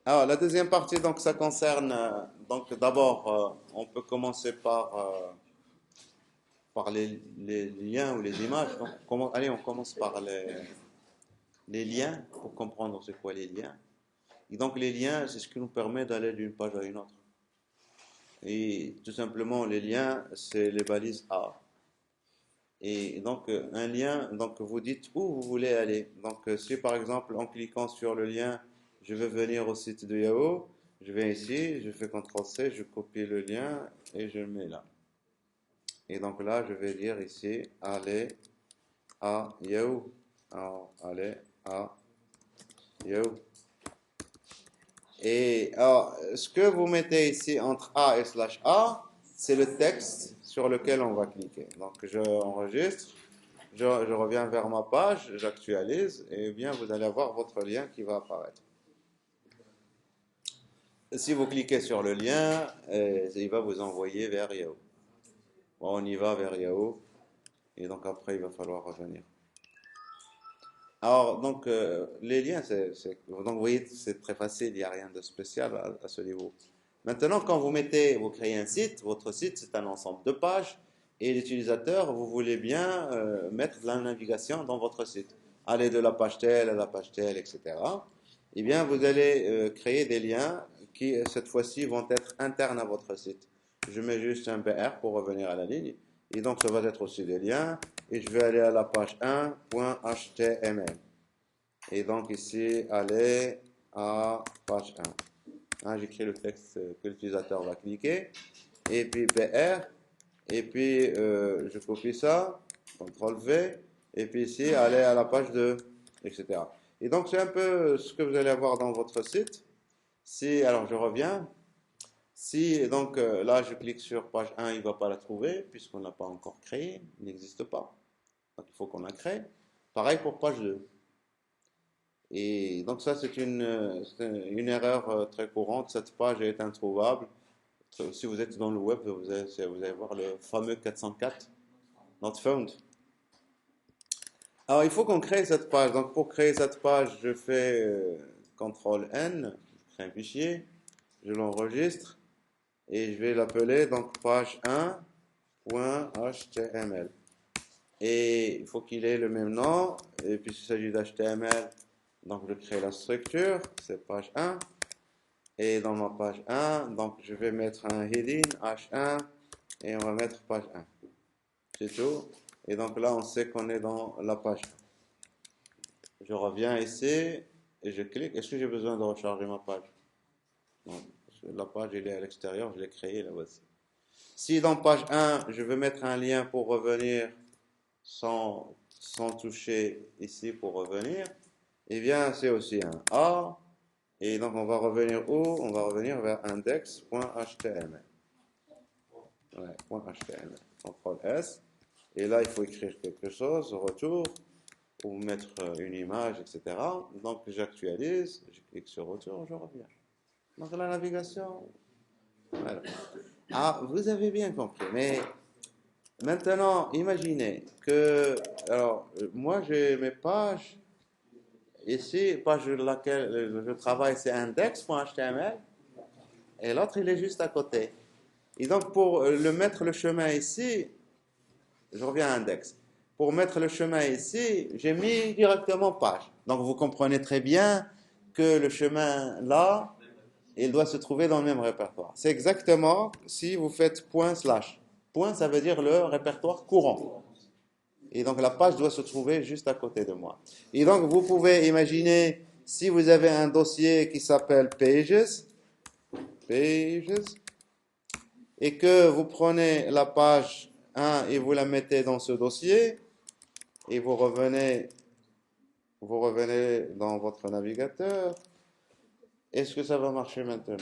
Alors, la deuxième partie, donc, ça concerne, donc, d'abord, on peut commencer par les liens ou les images. Donc, allez, on commence par les liens pour comprendre c'est quoi les liens. Et donc, les liens, c'est ce qui nous permet d'aller d'une page à une autre. Et tout simplement, les liens, c'est les balises A. Et donc, un lien, donc vous dites où vous voulez aller. Donc, si par exemple, en cliquant sur le lien, je veux venir au site de Yahoo, je vais ici, je fais CTRL-C, je copie le lien et je le mets là. Et donc là, je vais dire ici, aller à Yahoo. Alors, aller à Yahoo. Et alors, ce que vous mettez ici entre A et slash A, c'est le texte sur lequel on va cliquer. Donc, je enregistre. Je reviens vers ma page, j'actualise, et bien vous allez avoir votre lien qui va apparaître. Si vous cliquez sur le lien, il va vous envoyer vers Yahoo. Bon, on y va vers Yahoo, et donc après il va falloir revenir. Alors, donc les liens, donc vous voyez, c'est très facile, il n'y a rien de spécial à ce niveau. Maintenant, quand vous créez un site, votre site c'est un ensemble de pages, et l'utilisateur, vous voulez bien mettre de la navigation dans votre site. Aller de la page telle à la page telle, etc. Eh bien, vous allez créer des liens qui, cette fois-ci, vont être internes à votre site. Je mets juste un BR pour revenir à la ligne. Et donc, ça va être aussi des liens. Et je vais aller à la page 1.html. Et donc, ici, aller à page 1. Hein, j'écris le texte que l'utilisateur va cliquer. Et puis, BR. Et puis, je copie ça. CTRL V. Et puis ici, aller à la page 2, etc. Et donc, c'est un peu ce que vous allez avoir dans votre site. Si, alors, je reviens. Si, donc, là, je clique sur page 1, il ne va pas la trouver, puisqu'on ne l'a pas encore créée, il n'existe pas. Donc, il faut qu'on la crée. Pareil pour page 2. Et donc, ça, c'est une erreur très courante. Cette page est introuvable. Si vous êtes dans le web, vous allez voir le fameux 404, not found. Alors, il faut qu'on crée cette page. Donc, pour créer cette page, je fais CTRL N, je crée un fichier, je l'enregistre et je vais l'appeler donc page 1.html. Et il faut qu'il ait le même nom. Et puis, s'il s'agit d'HTML, donc je crée la structure, c'est page 1. Et dans ma page 1, donc je vais mettre un heading H1 et on va mettre page 1. C'est tout. Et donc là, on sait qu'on est dans la page 1. Je reviens ici et je clique. Est-ce que j'ai besoin de recharger ma page? Non, parce que la page elle est à l'extérieur, je l'ai créée là voici. Si dans page 1, je veux mettre un lien pour revenir sans toucher ici pour revenir, eh bien c'est aussi un A. Et donc on va revenir où? On va revenir vers index.html. Ouais, .html. CTRL S. Et là, il faut écrire quelque chose, retour, ou mettre une image, etc. Donc j'actualise, je clique sur retour, je reviens. Donc la navigation. Voilà. Ah, vous avez bien compris. Mais maintenant, imaginez que, alors, moi j'ai mes pages. Ici, page sur laquelle je travaille, c'est index.html. Et l'autre, il est juste à côté. Et donc, pour mettre le chemin ici, je reviens à index. Pour mettre le chemin ici, j'ai mis directement page. Donc, vous comprenez très bien que le chemin là, il doit se trouver dans le même répertoire. C'est exactement si vous faites point slash. Point, ça veut dire le répertoire courant. Et donc, la page doit se trouver juste à côté de moi. Et donc, vous pouvez imaginer si vous avez un dossier qui s'appelle pages, et que vous prenez la page 1 et vous la mettez dans ce dossier, et vous revenez dans votre navigateur, est-ce que ça va marcher maintenant?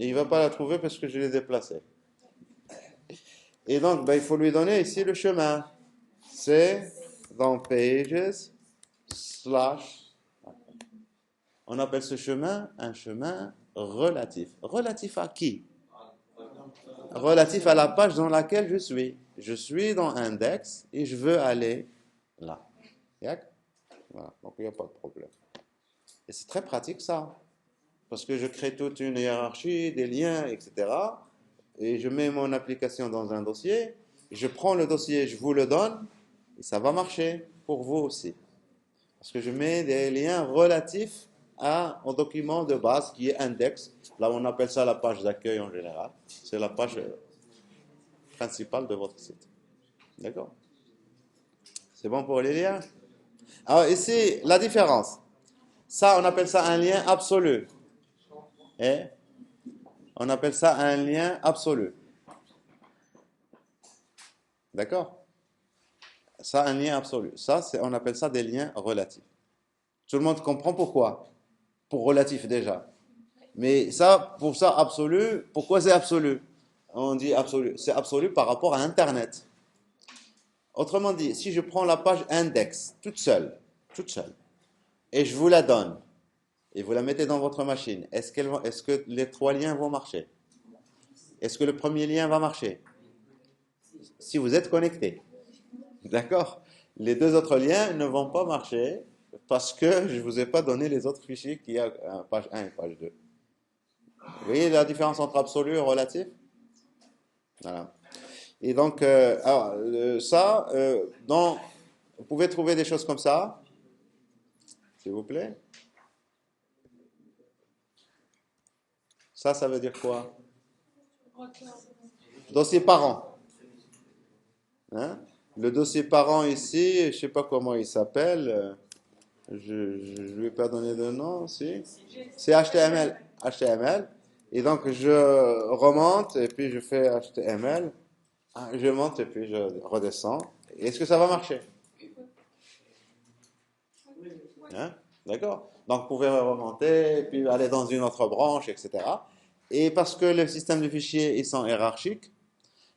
Il ne va pas la trouver parce que je l'ai déplacée. Et donc, ben, il faut lui donner ici le chemin. C'est dans pages slash. On appelle ce chemin un chemin relatif. Relatif à qui? Relatif à la page dans laquelle je suis. Je suis dans index et je veux aller là. Voilà. Donc il n'y a pas de problème. Et c'est très pratique ça. parce que je crée toute une hiérarchie, des liens, etc. Et je mets mon application dans un dossier, je prends le dossier, je vous le donne, et ça va marcher pour vous aussi. Parce que je mets des liens relatifs au document de base qui est index. Là, on appelle ça la page d'accueil en général. C'est la page principale de votre site. D'accord? C'est bon pour les liens? Alors ici, la différence. Ça, on appelle ça un lien absolu. Et on appelle ça un lien absolu. D'accord? Ça, un lien absolu. Ça, on appelle ça des liens relatifs. Tout le monde comprend pourquoi? Pour relatif déjà. Mais ça, pour ça, absolu, pourquoi c'est absolu? On dit absolu. C'est absolu par rapport à Internet. Autrement dit, si je prends la page index toute seule, et je vous la donne, et vous la mettez dans votre machine, est-ce que les trois liens vont marcher? Est-ce que le premier lien va marcher? Si vous êtes connecté. D'accord? Les deux autres liens ne vont pas marcher parce que je ne vous ai pas donné les autres fichiers qu'il y a à page 1 et page 2. Vous voyez la différence entre absolu et relatif? Voilà. Et donc, vous pouvez trouver des choses comme ça, s'il vous plaît. Ça veut dire quoi? Dossier parent. Hein? Le dossier parent ici, je ne sais pas comment il s'appelle. Je ne lui ai pas donné de nom, si. C'est HTML. HTML. Et donc, je remonte et puis je fais HTML. Je monte et puis je redescends. Est-ce que ça va marcher? Hein? D'accord? Donc, vous pouvez remonter, puis aller dans une autre branche, etc. Et parce que le système de fichiers, ils sont hiérarchiques,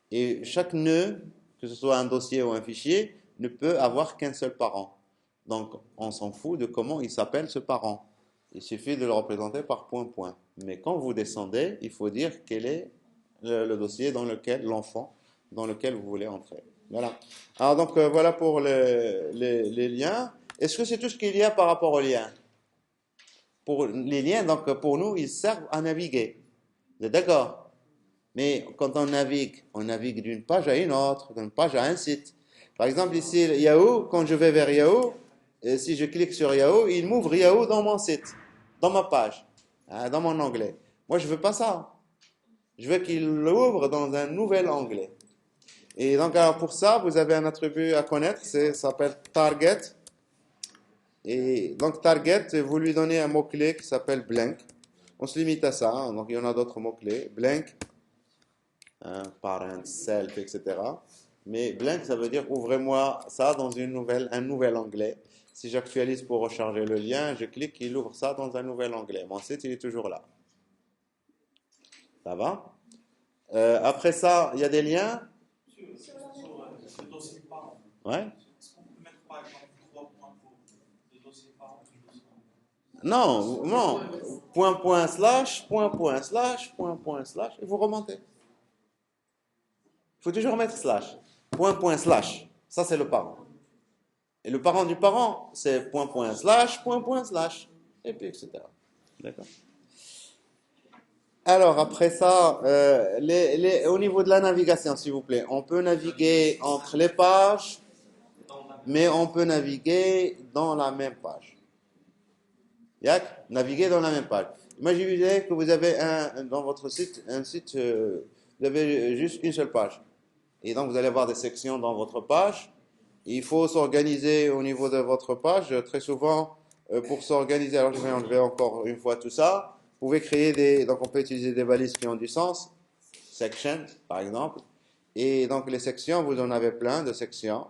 et chaque nœud, que ce soit un dossier ou un fichier, ne peut avoir qu'un seul parent. Donc, on s'en fout de comment il s'appelle ce parent. Il suffit de le représenter par point, point. Mais quand vous descendez, il faut dire quel est le dossier dans lequel, l'enfant, dans lequel vous voulez entrer. Voilà. Alors, donc, voilà pour les liens. Est-ce que c'est tout ce qu'il y a par rapport aux liens? Pour les liens, donc, pour nous, ils servent à naviguer. Vous êtes d'accord? Mais quand on navigue d'une page à une autre, d'une page à un site. Par exemple, ici, Yahoo, quand je vais vers Yahoo, et si je clique sur Yahoo, il m'ouvre Yahoo dans mon site, dans ma page, hein, dans mon onglet. Moi, je veux pas ça. Je veux qu'il l'ouvre dans un nouvel onglet. Et donc, alors pour ça, vous avez un attribut à connaître, ça s'appelle target. Et donc, target, vous lui donnez un mot-clé qui s'appelle blank. On se limite à ça, hein. Donc il y en a d'autres mots-clés. Blank, hein, parent, self, etc. Mais blank, ça veut dire ouvrez-moi ça dans un nouvel onglet. Si j'actualise pour recharger le lien, je clique, il ouvre ça dans un nouvel onglet. Mon site, il est toujours là. Ça va? Après ça, il y a des liens. Ouais. Non, non. Point, point, slash, point, point, slash, point, point, slash, et vous remontez. Il faut toujours mettre slash. Point, point, slash. Ça, c'est le parent. Et le parent du parent, c'est point, point, slash, et puis etc. D'accord? Alors, après ça, au niveau de la navigation, s'il vous plaît, on peut naviguer entre les pages, mais on peut naviguer dans la même page. Yak, naviguer dans la même page. Imaginez que vous avez dans votre site, vous avez juste une seule page. Et donc, vous allez avoir des sections dans votre page. Il faut s'organiser au niveau de votre page. Très souvent, pour s'organiser, alors je vais enlever encore une fois tout ça. Vous pouvez créer donc on peut utiliser des balises qui ont du sens. Section, par exemple. Et donc, les sections, vous en avez plein de sections.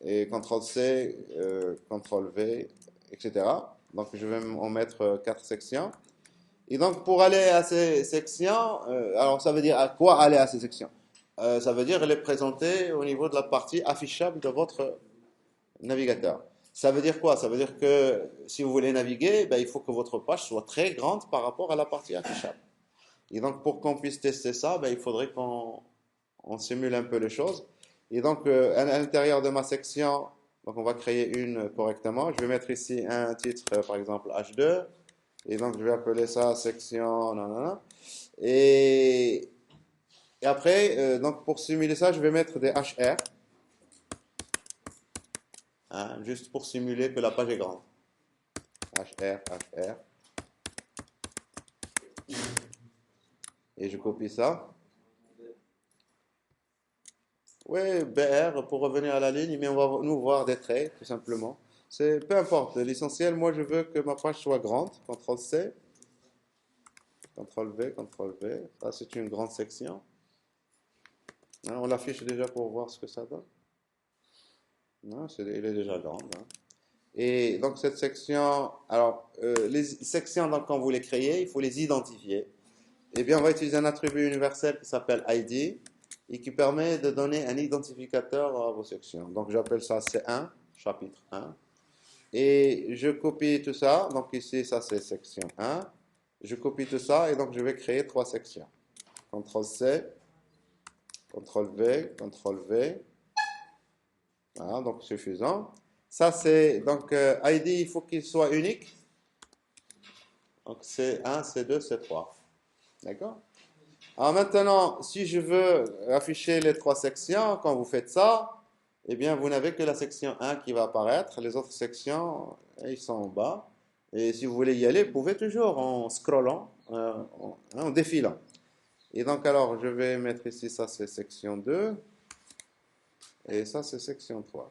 Et CTRL-C, CTRL-V, etc. Donc, je vais en mettre 4 sections. Et donc, pour aller à ces sections, alors ça veut dire à quoi aller à ces sections? Ça veut dire les présenter au niveau de la partie affichable de votre navigateur. Ça veut dire quoi? Ça veut dire que si vous voulez naviguer, ben, il faut que votre page soit très grande par rapport à la partie affichable. Et donc, pour qu'on puisse tester ça, ben, il faudrait qu'on simule un peu les choses. Et donc, à l'intérieur de ma section, donc on va créer une correctement. Je vais mettre ici un titre, par exemple H2. Et donc, je vais appeler ça section, nanana. Et, et après, donc pour simuler ça, je vais mettre des HR, hein, juste pour simuler que la page est grande. HR, HR. Et je copie ça. Oui, BR pour revenir à la ligne, mais on va nous voir des traits, tout simplement. C'est peu importe. L'essentiel, moi, je veux que ma page soit grande. CTRL C, CTRL V, CTRL V. Ça, c'est une grande section. Hein, on l'affiche déjà pour voir ce que ça donne. Non, il est déjà grande. Hein. Et donc, cette section, alors, les sections, donc, quand vous les créez, il faut les identifier. Eh bien, on va utiliser un attribut universel qui s'appelle ID et qui permet de donner un identificateur à vos sections. Donc, j'appelle ça C1, chapitre 1. Et je copie tout ça. Donc, ici, ça, c'est section 1. Je copie tout ça et donc, je vais créer trois sections. CTRL C, CTRL V, CTRL V. Voilà, donc suffisant. Ça, c'est donc ID, il faut qu'il soit unique. Donc, C1, C2, C3. D'accord? Alors maintenant, si je veux afficher les trois sections, quand vous faites ça, eh bien, vous n'avez que la section 1 qui va apparaître. Les autres sections, ils sont en bas. Et si vous voulez y aller, vous pouvez toujours en scrollant, en défilant. Et donc, alors, je vais mettre ici, ça c'est section 2. Et ça c'est section 3.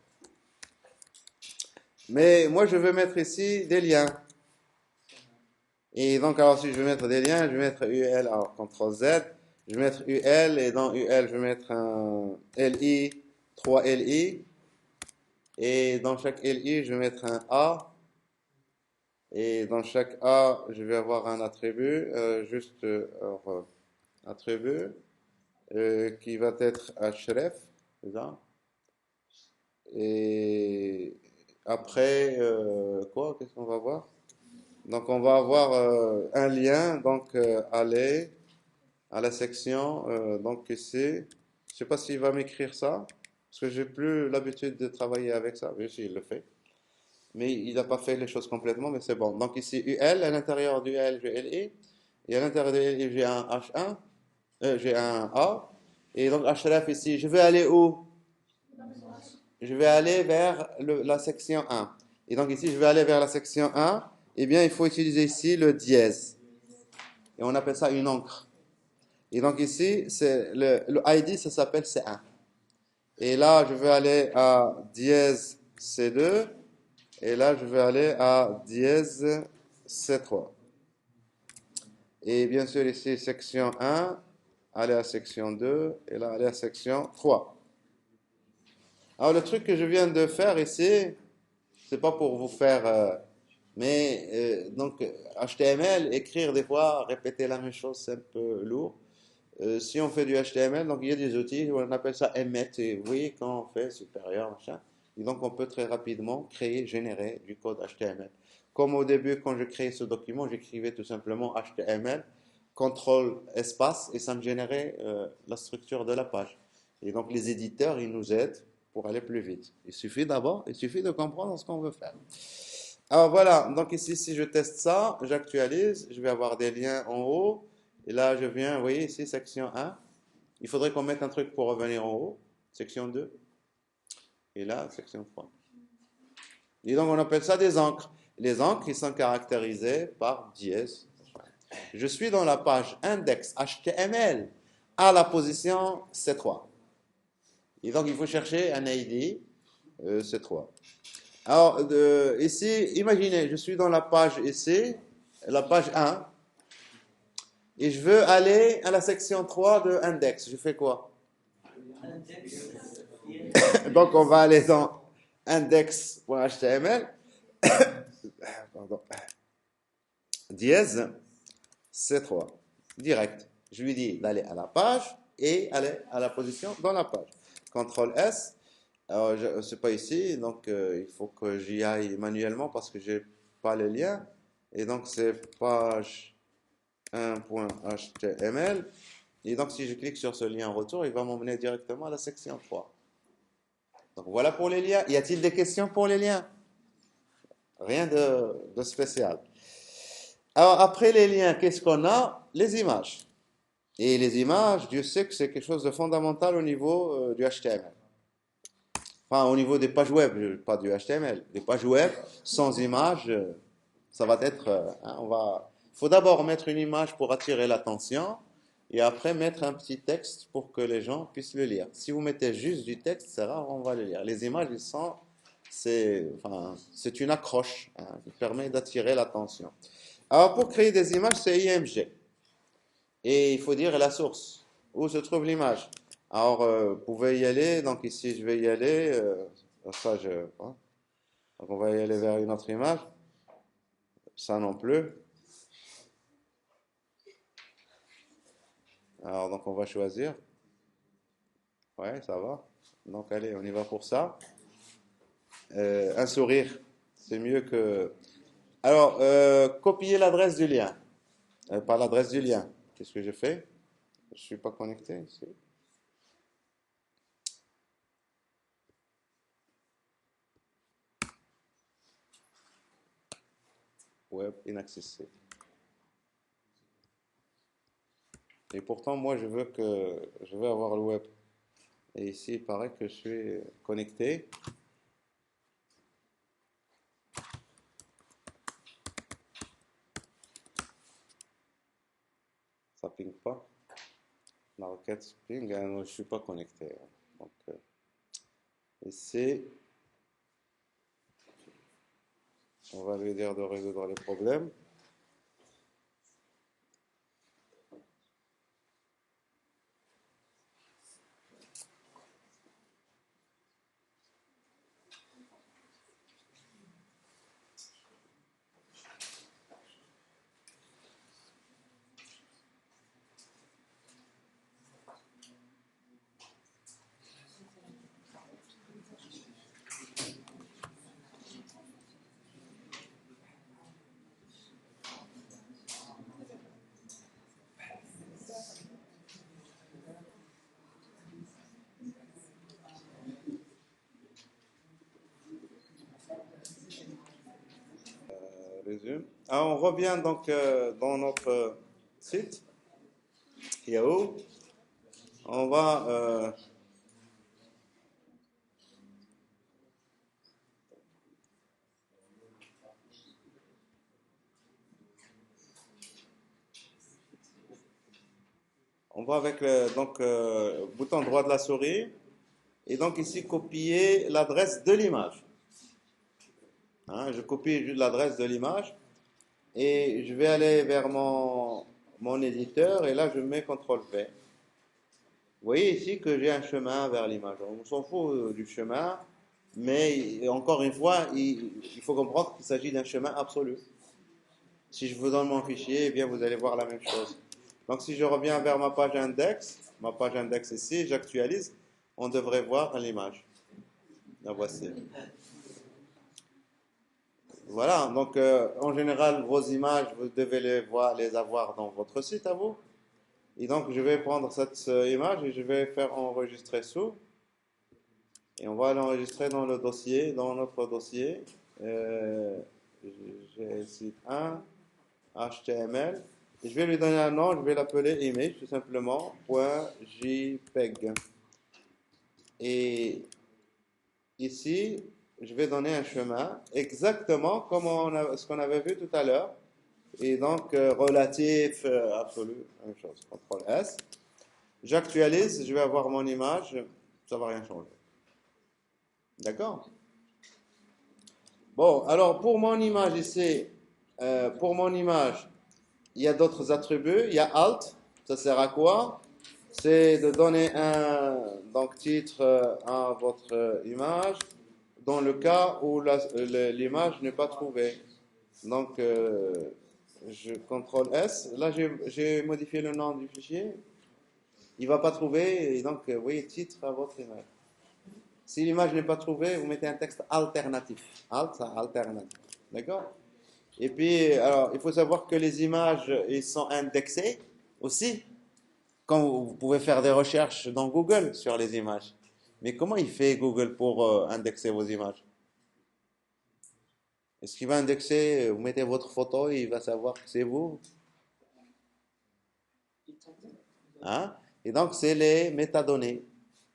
Mais moi, je veux mettre ici des liens. Et donc, alors, si je veux mettre des liens, je vais mettre UL, alors, CTRL Z. Je vais mettre UL, et dans UL, je vais mettre un LI, 3 LI. Et dans chaque LI, je vais mettre un A. Et dans chaque A, je vais avoir un attribut, attribut, qui va être href, c'est ça? Et après, quoi? Qu'est-ce qu'on va voir? Donc, on va avoir un lien, donc aller à la section, donc ici. Je sais pas s'il va m'écrire ça, parce que j'ai plus l'habitude de travailler avec ça. Oui, si, il le fait. Mais il n'a pas fait les choses complètement, mais c'est bon. Donc ici, UL, à l'intérieur du L, j'ai LI, et à l'intérieur du LI, j'ai un H1, j'ai un A, et donc href ici, je vais aller où? Je vais aller vers la section 1. Et donc ici, je vais aller vers la section 1, eh bien, il faut utiliser ici le dièse. Et on appelle ça une encre. Et donc ici, c'est le ID, ça s'appelle C1. Et là, je vais aller à dièse C2. Et là, je vais aller à dièse C3. Et bien sûr, ici, section 1, aller à section 2, et là, aller à section 3. Alors, le truc que je viens de faire ici, c'est pas pour vous faire... mais, donc, HTML, écrire des fois, répéter la même chose, c'est un peu lourd. Si on fait du HTML, donc il y a des outils, on appelle ça emmet, et vous voyez quand on fait supérieur, machin, et donc on peut très rapidement créer, générer du code HTML. Comme au début, quand je créais ce document, j'écrivais tout simplement HTML, contrôle espace, et ça me générait la structure de la page. Et donc les éditeurs, ils nous aident pour aller plus vite. Il suffit de comprendre ce qu'on veut faire. Alors voilà, donc ici, si je teste ça, j'actualise, je vais avoir des liens en haut. Et là, je viens, vous voyez ici, section 1. Il faudrait qu'on mette un truc pour revenir en haut. Section 2. Et là, section 3. Et donc, on appelle ça des encres. Les encres, ils sont caractérisés par dièse. Je suis dans la page index HTML à la position C3. Et donc, il faut chercher un ID C3. Alors, ici, imaginez, je suis dans la page ici, la page 1. Et je veux aller à la section 3 de index. Je fais quoi? Donc, on va aller dans index.html, pardon, dièse C3, direct. Je lui dis d'aller à la page et aller à la position dans la page. CTRL S. Alors, c'est pas ici, donc il faut que j'y aille manuellement parce que j'ai pas le lien. Et donc, c'est page 1.html. Et donc, si je clique sur ce lien en retour, il va m'emmener directement à la section 3. Donc, voilà pour les liens. Y a-t-il des questions pour les liens? Rien de spécial. Alors, après les liens, qu'est-ce qu'on a? Les images. Et les images, Dieu sait que c'est quelque chose de fondamental au niveau du HTML. Enfin, au niveau des pages web, pas du HTML. Des pages web, sans images, ça va être. Hein, il faut d'abord mettre une image pour attirer l'attention et après mettre un petit texte pour que les gens puissent le lire. Si vous mettez juste du texte, c'est rare, on va le lire. Les images, c'est une accroche hein, qui permet d'attirer l'attention. Alors, pour créer des images, c'est IMG. Et il faut dire la source, où se trouve l'image. Alors, vous pouvez y aller. Donc ici, je vais y aller. Hein. Donc on va y aller vers une autre image. Ça non plus. Alors, donc on va choisir. Ouais, ça va. Donc allez, on y va pour ça. Un sourire, c'est mieux que... Alors, copier l'adresse du lien. Pas l'adresse du lien. Qu'est-ce que je fais? Je suis pas connecté ici. Web inaccessible. Et pourtant, moi, je veux avoir le web. Et ici, il paraît que je suis connecté. Ça ping pas. La requête ping, je ne suis pas connecté. Donc, ici, on va lui dire de résoudre les problèmes. Résume. Alors, on revient donc dans notre site Yahoo. On va avec le bouton droit de la souris et donc ici copier l'adresse de l'image. Hein, je copie juste l'adresse de l'image et je vais aller vers mon éditeur et là je mets CTRL-V. Vous voyez ici que j'ai un chemin vers l'image. On s'en fout du chemin, mais encore une fois, il faut comprendre qu'il s'agit d'un chemin absolu. Si je vous donne mon fichier, eh bien vous allez voir la même chose. Donc si je reviens vers ma page index ici, j'actualise, on devrait voir l'image. La voici. Voilà, donc en général, vos images, vous devez les avoir dans votre site à vous. Et donc je vais prendre cette image et je vais faire enregistrer sous. Et on va l'enregistrer dans le dossier, dans notre dossier. Euh, j'ai site 1, HTML. Et je vais lui donner un nom, je vais l'appeler image tout simplement, .jpeg. Et ici, je vais donner un chemin exactement comme ce qu'on avait vu tout à l'heure. Et donc, relatif, absolu, même chose. CTRL S. J'actualise, je vais avoir mon image, ça va rien changer. D'accord? Bon, alors pour mon image ici, pour mon image, il y a d'autres attributs. Il y a Alt, ça sert à quoi? C'est de donner un donc titre à votre image dans le cas où l'image n'est pas trouvée. Donc, je contrôle S. Là, j'ai modifié le nom du fichier. Il ne va pas trouver, et donc, vous voyez, titre à votre image. Si l'image n'est pas trouvée, vous mettez un texte alternatif. Alt, ça, alternatif. D'accord? Et puis, alors, il faut savoir que les images, ils sont indexées aussi. Quand vous pouvez faire des recherches dans Google sur les images. Mais comment il fait Google pour indexer vos images? Est-ce qu'il va indexer, vous mettez votre photo et il va savoir que c'est vous? Hein? Et donc, c'est les métadonnées.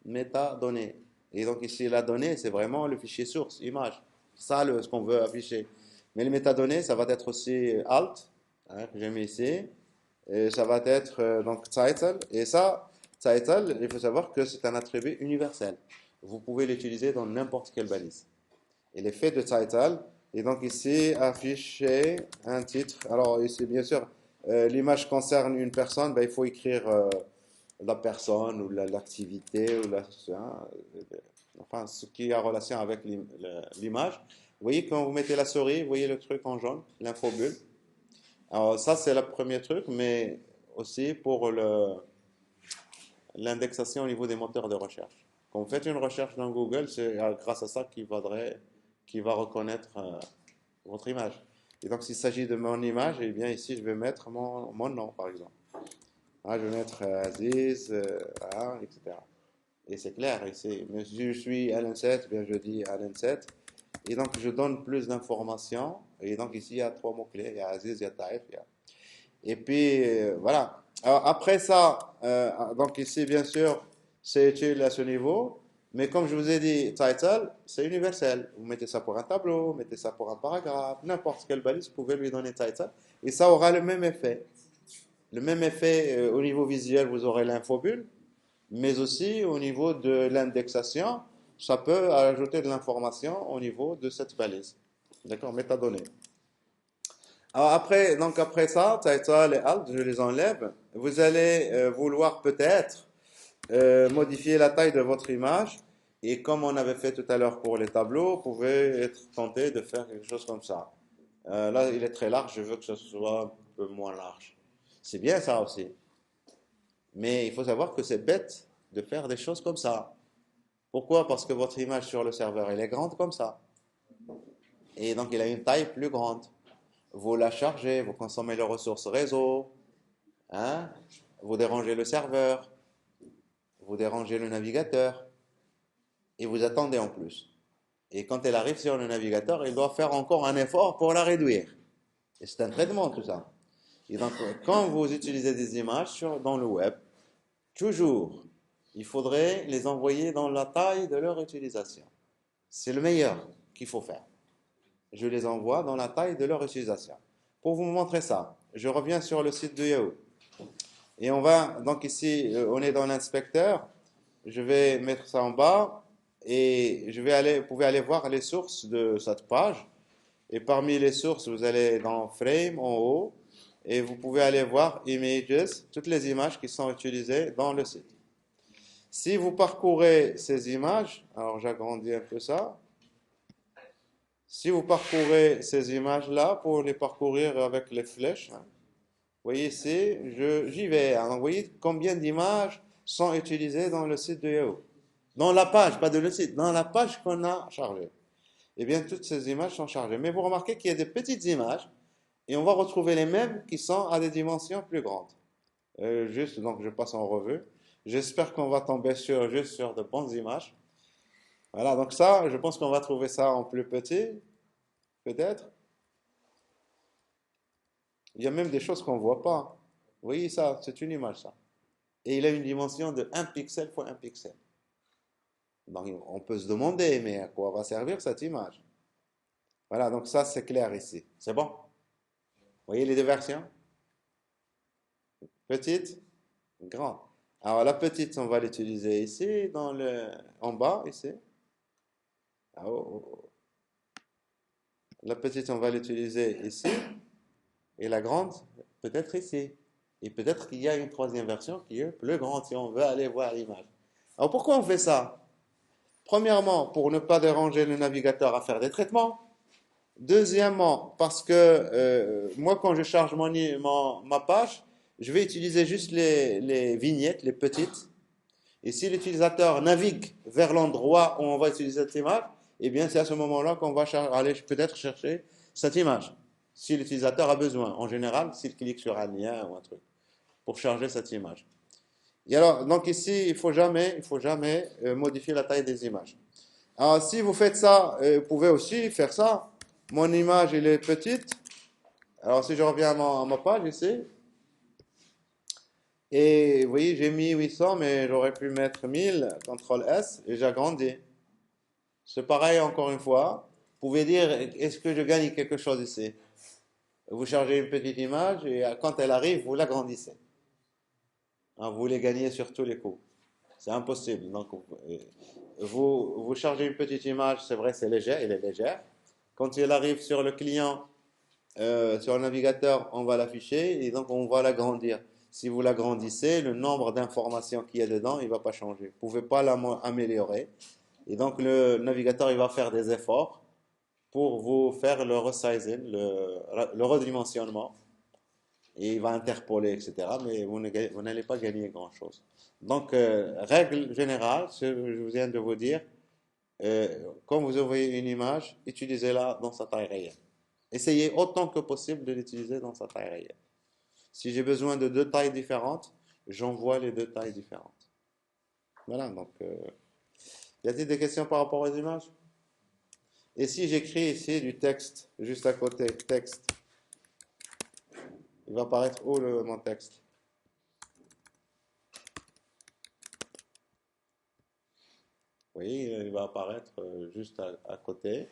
Métadonnées. Et donc, ici, la donnée, c'est vraiment le fichier source, image. Ça, ce qu'on veut afficher. Mais les métadonnées, ça va être aussi alt, hein, que j'ai mis ici. Et ça va être donc title. Et ça, title, il faut savoir que c'est un attribut universel. Vous pouvez l'utiliser dans n'importe quelle balise. Et l'effet de title, et donc ici, afficher un titre. Alors ici, bien sûr, l'image concerne une personne, ben, il faut écrire la personne ou l'activité ou enfin, ce qui a relation avec l'image. Vous voyez, quand vous mettez la souris, vous voyez le truc en jaune, l'infobulle. Alors ça, c'est le premier truc, mais aussi pour l'indexation au niveau des moteurs de recherche. Quand vous faites une recherche dans Google, c'est grâce à ça qu'il va reconnaître votre image. Et donc, s'il s'agit de mon image, eh bien ici, je vais mettre mon nom, par exemple. Ah, je vais mettre Aziz, etc. Et c'est clair, ici. Mais si je suis Alan7, eh bien je dis Alan7. Et donc, je donne plus d'informations. Et donc, ici, il y a trois mots-clés. Il y a Aziz, il y a Taïf. Et puis, voilà. Alors, après ça, donc ici, bien sûr, c'est utile à ce niveau. Mais comme je vous ai dit, title, c'est universel. Vous mettez ça pour un tableau, vous mettez ça pour un paragraphe, n'importe quelle balise, vous pouvez lui donner title. Et ça aura le même effet. Le même effet au niveau visuel, vous aurez l'infobulle, mais aussi au niveau de l'indexation, ça peut ajouter de l'information au niveau de cette balise. D'accord, métadonnées. Alors après, donc après ça, title et alt, je les enlève. Vous allez vouloir peut-être modifier la taille de votre image. Et comme on avait fait tout à l'heure pour les tableaux, vous pouvez être tenté de faire quelque chose comme ça. Là, il est très large, je veux que ce soit un peu moins large. C'est bien ça aussi. Mais il faut savoir que c'est bête de faire des choses comme ça. Pourquoi? Parce que votre image sur le serveur, elle est grande comme ça. Et donc, il a une taille plus grande. Vous la chargez, vous consommez les ressources réseau, hein? Vous dérangez le serveur, vous dérangez le navigateur, et vous attendez en plus. Et quand elle arrive sur le navigateur, il doit faire encore un effort pour la réduire. Et c'est un traitement tout ça. Et donc, quand vous utilisez des images dans le web, toujours, il faudrait les envoyer dans la taille de leur utilisation. C'est le meilleur qu'il faut faire. Je les envoie dans la taille de leur utilisation. Pour vous montrer ça, je reviens sur le site de Yahoo. Et on va, donc ici, on est dans l'inspecteur. Je vais mettre ça en bas et vous pouvez aller voir les sources de cette page. Et parmi les sources, vous allez dans Frame en haut et vous pouvez aller voir Images, toutes les images qui sont utilisées dans le site. Si vous parcourez ces images, alors j'agrandis un peu ça. Si vous parcourez ces images-là, pour les parcourir avec les flèches, vous voyez ici, j'y vais. Donc, vous voyez combien d'images sont utilisées dans le site de Yahoo. Dans la page, pas de le site, dans la page qu'on a chargée. Eh bien, toutes ces images sont chargées. Mais vous remarquez qu'il y a des petites images et on va retrouver les mêmes qui sont à des dimensions plus grandes. Juste, donc je passe en revue. J'espère qu'on va tomber juste sur de bonnes images. Voilà, donc ça, je pense qu'on va trouver ça en plus petit, peut-être. Il y a même des choses qu'on ne voit pas. Vous voyez ça, c'est une image ça. Et il a une dimension de 1 pixel fois 1 pixel. Donc on peut se demander, mais à quoi va servir cette image? Voilà, donc ça c'est clair ici. C'est bon? Vous voyez les deux versions? Petite, grande. Alors la petite, on va l'utiliser ici, en bas, ici. Ah, oh, oh, oh. La petite, on va l'utiliser ici. Et la grande, peut-être ici. Et peut-être qu'il y a une troisième version qui est plus grande si on veut aller voir l'image. Alors pourquoi on fait ça? Premièrement, pour ne pas déranger le navigateur à faire des traitements. Deuxièmement, parce que moi, quand je charge ma page, je vais utiliser juste les vignettes, les petites. Et si l'utilisateur navigue vers l'endroit où on va utiliser cette image, eh bien, c'est à ce moment-là qu'on va aller peut-être chercher cette image. Si l'utilisateur a besoin, en général, s'il clique sur un lien ou un truc, pour charger cette image. Et alors, donc ici, il faut jamais modifier la taille des images. Alors, si vous faites ça, vous pouvez aussi faire ça. Mon image, elle est petite. Alors, si je reviens à ma page ici, et vous voyez, j'ai mis 800, mais j'aurais pu mettre 1000, CTRL S, et j'agrandis. C'est pareil encore une fois. Vous pouvez dire, est-ce que je gagne quelque chose ici? Vous chargez une petite image, et quand elle arrive, vous l'agrandissez. Hein, vous les gagnez sur tous les coups. C'est impossible. Donc, vous chargez une petite image, c'est vrai, c'est léger, elle est légère. Quand elle arrive sur le client, sur le navigateur, on va l'afficher et donc on va l'agrandir. Si vous l'agrandissez, le nombre d'informations qu'il y a dedans, il ne va pas changer. Vous ne pouvez pas l'améliorer. Et donc le navigateur, il va faire des efforts pour vous faire le resizing, le redimensionnement. Et il va interpoler, etc. Mais vous n'allez pas gagner grand-chose. Donc, règle générale, ce que je viens de vous dire, quand vous envoyez une image, utilisez-la dans sa taille réelle. Essayez autant que possible de l'utiliser dans sa taille réelle. Si j'ai besoin de deux tailles différentes, j'envoie les deux tailles différentes. Voilà, donc, y a-t-il des questions par rapport aux images? Et si j'écris ici du texte, juste à côté, texte, il va apparaître où mon texte? Vous voyez, il va apparaître juste à côté.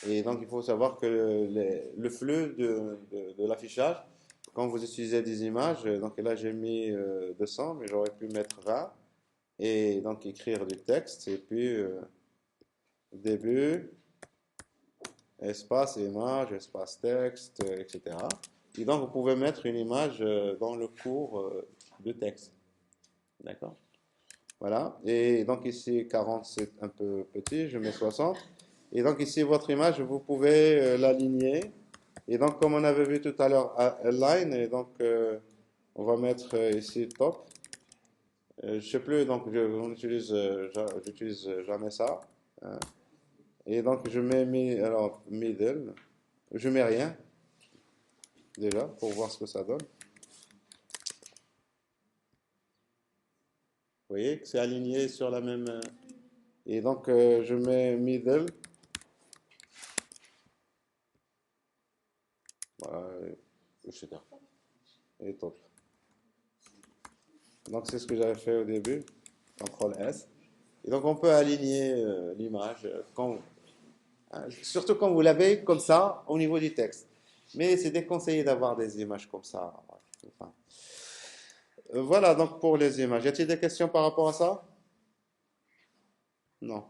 Et donc, il faut savoir que le flux de l'affichage, quand vous utilisez des images, donc là j'ai mis 200, mais j'aurais pu mettre 20, et donc écrire du texte, et puis début, espace image, espace texte, etc. Et donc, vous pouvez mettre une image dans le cours de texte. D'accord? Voilà. Et donc ici, 40, c'est un peu petit, je mets 60. Et donc ici, votre image, vous pouvez l'aligner. Et donc, comme on avait vu tout à l'heure, align, et donc on va mettre ici top. Je ne sais plus, donc j'utilise jamais ça. Hein. Et donc, je mets alors, middle. Je mets rien, déjà, pour voir ce que ça donne. Vous voyez que c'est aligné sur la même. Et donc, je mets middle. Voilà, etc. Et top. Donc, c'est ce que j'avais fait au début. CTRL S. Et donc, on peut aligner l'image, surtout quand vous l'avez comme ça au niveau du texte. Mais c'est déconseillé d'avoir des images comme ça. Enfin, voilà donc pour les images. Y a-t-il des questions par rapport à ça? Non.